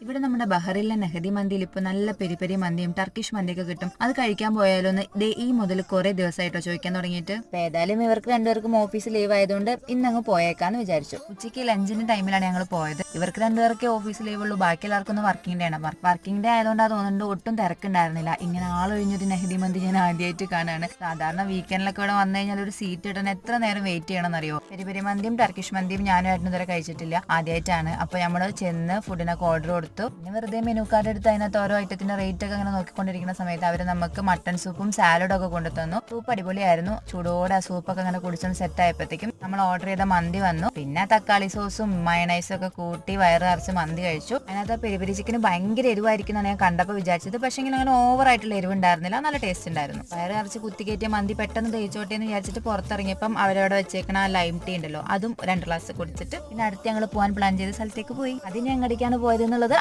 ഇവിടെ നമ്മുടെ ബഹറിലെ നെഹദി മന്തിയിൽ ഇപ്പൊ നല്ല പെരി പെരി മന്തിയും ടർക്കിഷ് മന്തിയൊക്കെ കിട്ടും. അത് കഴിക്കാൻ പോയാലോന്ന് ഈ മുതൽ കുറെ ദിവസമായിട്ടോ ചോദിക്കാൻ തുടങ്ങിയിട്ട്. ഏതായാലും ഇവർക്ക് രണ്ടുപേർക്കും ഓഫീസ് ലീവ് ആയതുകൊണ്ട് ഇന്നങ്ങ് പോയേക്കാന്ന് വിചാരിച്ചു. ഉച്ചയ്ക്ക് ലഞ്ചിന്റെ ടൈമിലാണ് ഞങ്ങൾ പോയത്. ഇവർക്ക് രണ്ടുപേർക്ക് ഓഫീസ് ലീവ് ഉള്ളൂ, ബാക്കി എല്ലാവർക്കും വർക്കിംഗ് ഡേ ആണ്. വർക്കിംഗ് ഡേ ആയതുകൊണ്ട് തോന്നുന്നുണ്ട് ഒട്ടും തിരക്കുണ്ടായിരുന്നില്ല. ഇങ്ങനെ ആളൊഴിഞ്ഞൊരു നെഹദി മന്തി ഞാൻ ആദ്യമായിട്ട് കാണാണ്. സാധാരണ വീക്കെൻഡിലൊക്കെ ഇവിടെ വന്നു കഴിഞ്ഞാൽ ഒരു സീറ്റ് ഇടാൻ എത്ര നേരം വെയിറ്റ് ചെയ്യണം എന്നറിയോ. പെരി പെരി മന്തിയും ടർക്കിഷ് മന്തിയും ഞാനുമായിട്ട് ഇതുവരെ കഴിച്ചിട്ടില്ല, ആദ്യമായിട്ടാണ്. അപ്പൊ നമ്മള് ചെന്ന് ഫുഡിനൊക്കെ ഓർഡർ കൊടുത്തു. പിന്നെ വെറുതെ മെനു കാർഡ് എടുത്ത് അതിനകത്ത് ഓരോ ഐറ്റത്തിന്റെ റേറ്റ് ഒക്കെ അങ്ങനെ നോക്കിക്കൊണ്ടിരിക്കുന്ന സമയത്ത് അവര് നമുക്ക് മട്ടൺ സൂപ്പും സാലഡും ഒക്കെ കൊണ്ടു തന്നു. സൂപ്പ് അടിപൊളിയായിരുന്നു. ചൂടോടെ ആ സൂപ്പൊക്കെ അങ്ങനെ കുടിച്ചൊന്ന് സെറ്റ് ആയപ്പോഴത്തേക്കും നമ്മൾ ഓർഡർ ചെയ്ത മന്തി വന്നു. പിന്നെ തക്കാളി സോസും മയണൈസും ഒക്കെ കൂട്ടി വയറ് നിറച്ച് മന്തി കഴിച്ചു. അതിനകത്ത് പെരി പെരി ചിക്കന് ഭയങ്കര എരിവായിരിക്കും എന്നാണ് ഞാൻ കണ്ടപ്പോൾ വിചാരിച്ചത്. പക്ഷേ ഇങ്ങനെ അങ്ങനെ ഓവർ ആയിട്ടുള്ള എരിവ് ഉണ്ടായിരുന്നില്ല, നല്ല ടേസ്റ്റ് ഉണ്ടായിരുന്നു. വയറ് നിറച്ച് കുത്തിക്കയറ്റിയ മന്തി പെട്ടെന്ന് തേച്ചോട്ടെ എന്ന് വിചാരിച്ചിട്ട് പുറത്തിറങ്ങിയപ്പം അവരവിടെ വെച്ചേക്കണ ആ ലൈം ടീ ഉണ്ടല്ലോ, അതും 2 ഗ്ലാസ് കുടിച്ചിട്ട് പിന്നെ അടുത്ത് ഞങ്ങൾ പോകാൻ പ്ലാൻ ചെയ്ത സ്ഥലത്തേക്ക് പോയി. അതിന് എങ്ങടിക്കാണ് പോയത് എന്നുള്ളത്